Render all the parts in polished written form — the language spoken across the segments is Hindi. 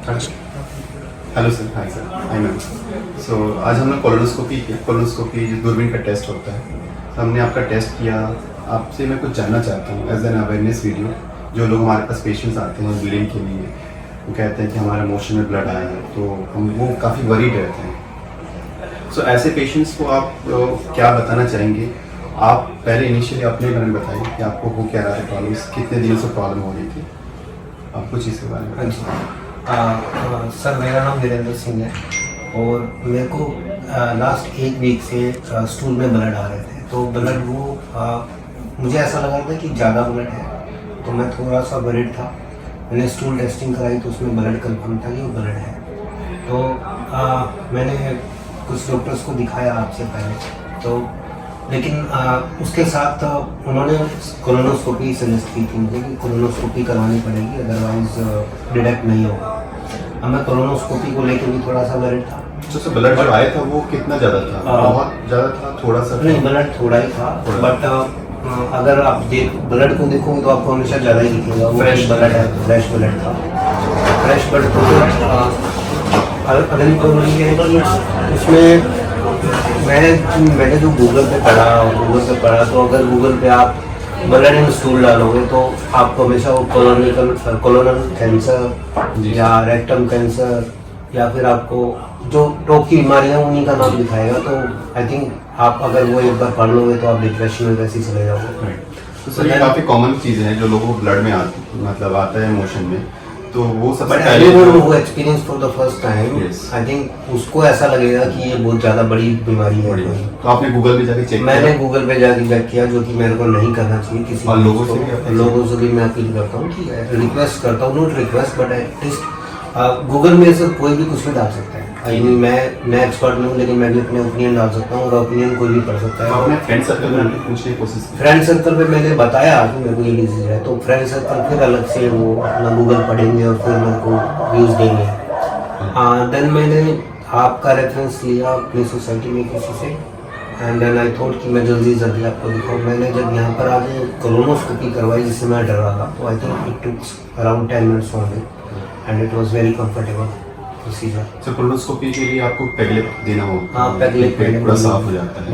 Hello sir, hi sir, hi ma'am. So आज हमने कोलोनोस्कोपी किया। कोलोनोस्कोपी जो दूरबीन का टेस्ट होता है, तो हमने आपका टेस्ट किया। आपसे मैं कुछ जानना चाहता हूँ एज एन अवेयरनेस वीडियो। जो लोग हमारे पास पेशेंट्स आते हैं ब्लीडिंग के लिए, वो कहते हैं कि हमारे मोशन में ब्लड आया है, तो हम वो काफ़ी वरीड रहते हैं। सो ऐसे पेशेंट्स को आप क्या बताना चाहेंगे? आप पहले इनिशियली अपने बारे में बताइए कि आपको हो क्या रहा है, प्रॉब्लम्स कितने दिनों से प्रॉब्लम हो रही थी, आप कुछ इसके बारे में। सर मेरा नाम वीरेंद्र सिंह है और मेरे को लास्ट एक वीक से स्टूल में ब्लड आ रहे थे। तो ब्लड वो मुझे ऐसा लगा था कि ज़्यादा ब्लड है, तो मैं थोड़ा सा वरीड था। मैंने स्टूल टेस्टिंग कराई तो उसमें ब्लड कंफर्म था कि वो ब्लड है। तो मैंने कुछ डॉक्टर्स को दिखाया आपसे पहले, तो लेकिन उसके साथ उन्होंने कोलोनोस्कोपी सजेस्ट की थी मुझे कि कोलोनोस्कोपी करवानी पड़ेगी, अदरवाइज डिटेक्ट नहीं होगा। अब मैं कोलोनोस्कोपी को लेकर भी थोड़ा सा वरीड था। तो ब्लड जो आया था वो कितना ज़्यादा था? बहुत ज़्यादा था, थोड़ा सा? नहीं, ब्लड थोड़ा ही था, बट अगर आप ब्लड को देखोगे तो आपको हमेशा ज़्यादा ही दिखेगा। फ्रेश ब्लड है, फ्रेश ब्लड था। फ्रेश ब्लड तो अलग प्रॉब्लम ये है कि उसमें मैंने जो गूगल पे पढ़ा तो अगर गूगल पे आप ब्लड इन स्टूल डालोगे तो आपको हमेशा वो कोलोनल कैंसर या रेक्टम कैंसर या फिर आपको जो टॉप की बीमारियां उन्हीं का नाम दिखाएगा। तो आई थिंक आप अगर वो एक बार पढ़ लोगे तो आप डिप्रेशन में वैसे ही चले जाओगे। तो सर ये काफ़ी कॉमन चीज़ है जो लोगों को ब्लड में आता है मोशन में, तो वो सबसे पहले वो experience for the first time, I think उसको ऐसा लगेगा कि ये बहुत ज़्यादा बड़ी बीमारी है। तो आपने गूगल पे जाके चेक किया? मैंने गूगल पे जाके चेक किया, जो कि मेरे को नहीं करना चाहिए किसी और लोगों से भी मैं अपील करता हूँ कि रिक्वेस्ट करता हूँ, not request but at least Google में से कोई भी कुछ भी डाल सकता है। आई मीन मैं एक्सपर्ट नहीं हूँ, लेकिन मैं भी अपने ओपिनियन डाल सकता हूँ और ओपिनियन कोई भी पढ़ सकता है। आपने फ्रेंड सर्कल में पूछने की कोशिश की? फ्रेंड सर्कल पे मैंने बताया कि मेरे को ये डिजीज है, तो फ्रेंड सर्कल फिर अलग से वो अपना गूगल पढ़ेंगे और फिर मेरे को व्यूज़ देंगे। देन मैंने आपका रेफरेंस लिया अपनी सोसाइटी में किसी से, एंड देन आई थॉट कि मैं जल्दी आपको दिखाऊँ। मैंने जब यहाँ पर आके कोलोनोस्कोपी करवाई, जिससे मैं डर रहा था, तो I think it took around 10 minutes only and it was very comfortable procedure. So colonoscopy के लिए आपको पेगलेट देना होगा? हाँ, पेगलेट पूरा साफ हो जाता है।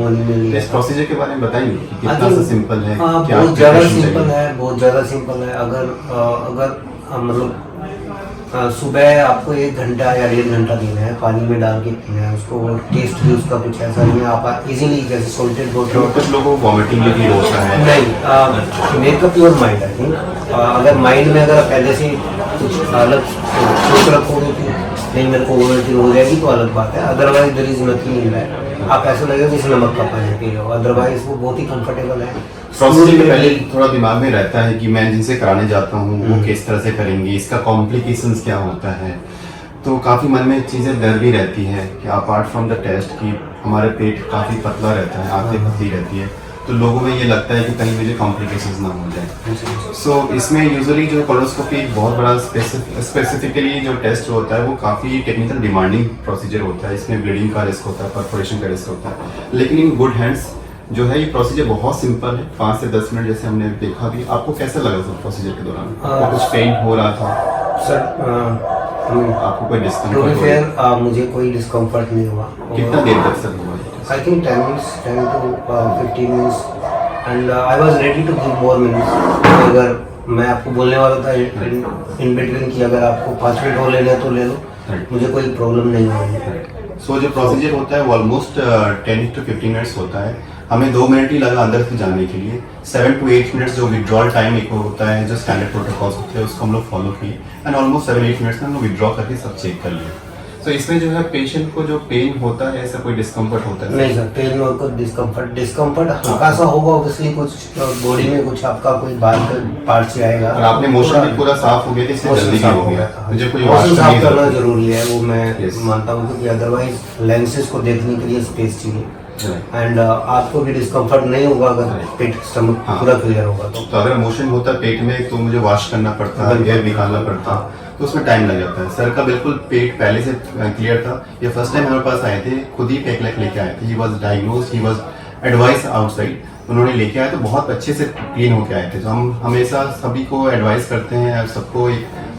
इस प्रोसीजर के बारे में बताएंगे कि कितना सा सिंपल है? बहुत ज़्यादा सिंपल है, बहुत ज़्यादा सिंपल है। अगर मतलब सुबह आपको 1 घंटा या 1.5 घंटा देना है, पानी में डाल के पीना है उसको, और टेस्ट भी उसका कुछ ऐसा नहीं है। आप इजीली जैसे सॉल्टेड वाटर, कुछ लोगों को वॉमिटिंग भी होता है। नहीं, make up your mind. I think अगर माइंड में अगर पहले से कुछ अलग सोच रखोगे कि नहीं मेरे को वॉमिटिंग हो जाएगी तो अलग बात है, otherwise there is nothing in that. आप ऐसा लगेगा जैसे नमक का पानी पी रहे हो, अदरवाइज वो बहुत ही कंफर्टेबल है। प्रोसीजर के पहले थोड़ा दिमाग में रहता है कि मैं जिनसे कराने जाता हूँ वो किस तरह से करेंगे, इसका कॉम्प्लिकेशंस क्या होता है, तो काफ़ी मन में चीज़ें डर भी रहती है कि अपार्ट फ्रॉम द टेस्ट कि हमारे पेट काफ़ी पतला रहता है, आंखें पतली रहती है, तो लोगों में ये लगता है कि कहीं मुझे कॉम्प्लिकेशंस ना हो जाए। सो इसमें यूजुअली जो कोलोनोस्कोपी बहुत बड़ा स्पेसिफिकली जो टेस्ट होता है वो काफ़ी टेक्निकल डिमांडिंग प्रोसीजर होता है। इसमें ब्लीडिंग का रिस्क होता है, परफोरेशन का रिस्क होता है, लेकिन इन गुड हैंड्स जो है ये प्रोसीजर बहुत सिंपल है। 5 से 10 मिनट जैसे हमने देखा भी। आपको कैसा लगा सर प्रोसीजर के दौरान? आपको कुछ पेन हो रहा था सर? आपको कोई डिस्कम्फर्ट? मुझे कोई डिस्कम्फर्ट नहीं हुआ। कितना देर तक सर हुआ? I think 10 to 15 minutes and I was ready to give more minutes. अगर मैं आपको बोलने वाला था इन बिटवीन कि अगर आपको 5 मिनट और लेना है तो ले लो, मुझे कोई प्रॉब्लम नहीं हुई। सो जो प्रोसीजर होता है वो ऑलमोस्ट 10 to 15 मिनट्स होता है। हमें 2 मिनट ही लगा अंदर से जाने के लिए। 7 to 8 मिनट्स जो विड्रॉल टाइम एक होता है, जो स्टैंडर्ड प्रोटोकॉल्स होते हैं उसको हम लोग फॉलो किए, एंड ऑलमोस्ट 7-8 मिनट्स में हम लोग विड्रॉ करके सब चेक कर लिए। तो इसमें जो है पेशेंट को जो पेन होता है, ऐसा कोई डिस्कम्फर्ट होता है? नहीं सर, पेन और कुछ डिस्कम्फर्ट हल्का सा होगा, ऑब्वियसली कुछ बॉडी में कुछ आपका कोई बाल का पार्ट से आएगा। और आपने मोशन भी पूरा साफ हो गया, इससे जल्दी भी हो गया। मुझे कोई मोशन साफ करना जरूरी है, वो मैं मानता हूँ, क्योंकि अदरवाइज लेंसेज को देखने के लिए स्पेस चाहिए, एंड आपको भी डिस्कम्फर्ट नहीं होगा अगर पेट स्टमक पूरा क्लियर होगा। तो अगर मोशन होता है पेट में तो मुझे वॉश करना पड़ता है, एयर निकालना पड़ता, तो उसमें टाइम लग जाता है। सर का बिल्कुल पेट पहले से क्लियर था। ये फर्स्ट टाइम हमारे पास आए थे, खुद ही पेकलेट लेके आए थे। He was diagnose, he was advice outside, उन्होंने लेके आए तो बहुत अच्छे से क्लीन होके आए थे। तो हम हमेशा सभी को एडवाइस करते हैं, सबको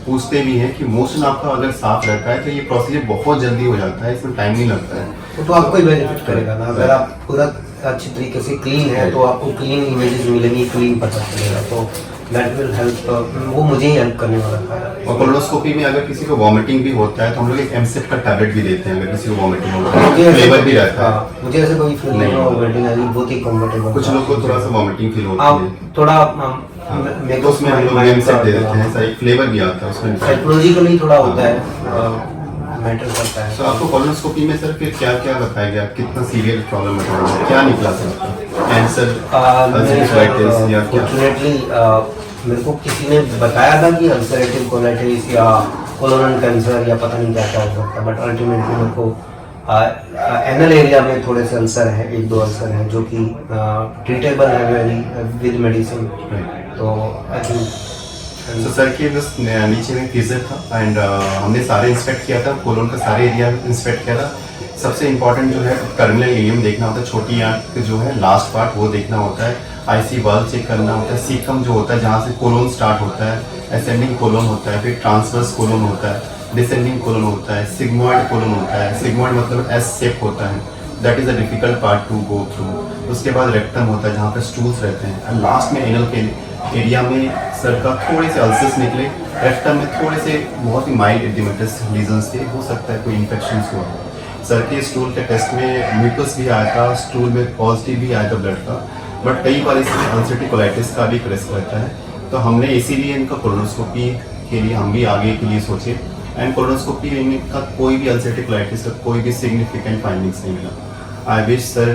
पूछते भी हैं कि मोशन आपका अगर साफ रहता है तो ये प्रोसीजर बहुत जल्दी हो जाता है, इसमें टाइम नहीं लगता है। तो आपको ही बेनिफिट करेगा ना, अगर आप पूरा अच्छी तरीके से क्लीन है तो आपको क्लीन इमेजेस मिलेंगी, क्लीन पता चलेगा, तो दैट विल हेल्प, वो मुझे ही हेल्प करने वाला था। और कोलोनोस्कोपी में अगर किसी को वॉमिटिंग भी होता है तो हम लोग एक एमसेट का टैबलेट भी देते हैं, अगर किसी को वॉमिटिंग होता है मुझे फ्लेवर भी रहता है। मुझे ऐसे कोई फील नहीं हुआ, वेटिंग आई बहुत ही कंफर्टेबल। कुछ लोग को थोड़ा सा वॉमिटिंग फील होती है, आप थोड़ा मेरे को उसमें हम लोग एमसेट दे देते हैं, ऐसा एक फ्लेवर भी आता है उसमें, साइकोलॉजिकली थोड़ा होता है, मैटर करता है। तो आपको कोलोनोस्कोपी में सर फिर क्या क्या बताया गया, कितना सीरियस प्रॉब्लम है, क्या निकला सर आपका, कैंसर, अल्सरेटिव या क्या? फॉर्चुनेटली मेरे को किसी ने बताया था कि अल्सरेटिव कोलाइटिस या कोलोनल कैंसर या पता नहीं क्या क्या हो सकता है, बट अल्टीमेटली मेरे को एनल एरिया में थोड़े से अल्सर है, 1-2 अल्सर हैं जो कि ट्रीटेबल है वेरी विद मेडिसिन। तो आई थिंक तो सर के बस नीचे में फ्रीजर था एंड हमने सारे इंस्पेक्ट किया था, कोलोन का सारे एरिया इंस्पेक्ट किया था। सबसे इम्पोर्टेंट जो है टर्मिनल एरियम देखना होता है, छोटी आंत जो है लास्ट पार्ट वो देखना होता है, आईसी वाल चेक करना होता है, सीकम जो होता है जहाँ से कोलोन स्टार्ट होता है, असेंडिंग कोलोन होता है, फिर ट्रांसवर्स कोलोन होता है, डिसेंडिंग कोलोन होता है, सिग्मॉइड कोलोन होता है। सिग्मॉइड मतलब एस शेप होता है, that is a difficult part to go through. उसके बाद रेक्टम होता है जहाँ पे स्टूल्स रहते हैं, और लास्ट में एनल के एरिया में सर का थोड़े से अल्सर्स निकले, रेक्टम में थोड़े से बहुत ही माइल्ड एडिमेटस लीजन्स थे, हो सकता है कोई इन्फेक्शन हुआ। सर के स्टूल के टेस्ट में म्यूकस भी आया था, स्टूल में पॉजिटिव भी आया था ब्लड का, बट कई बार इसमें अल्सरेटिव कोलाइटिस का भी रिस्क रहता है। तो हमने इसीलिए इनका कोलोनोस्कोपी के लिए हम भी आगे के लिए सोचे, एंड कोलोनोस्कोपी का कोई भी अल्सरेटिव कोलाइटिस का कोई भी सिग्निफिकेंट फाइंडिंग्स नहीं मिला। I wish sir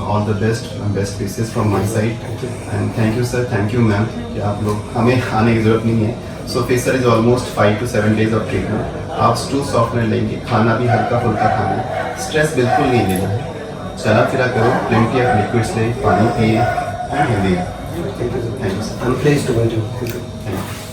all the best wishes from my side, and thank you sir, thank you ma'am कि आप लोग हमें आने की जरूरत नहीं है। So Fisher is almost 5 to 7 days of treatment। आप स्टू सॉफ्टवेयर लेंगे, खाना भी हल्का फुल्का खाना है, स्ट्रेस बिल्कुल नहीं लेना है, चला फिरा करो, प्लेंटी ऑफ लिक्विड्स ले, पानी पिए, and healthy. Thank you sir. I am pleased to meet you. Thank you.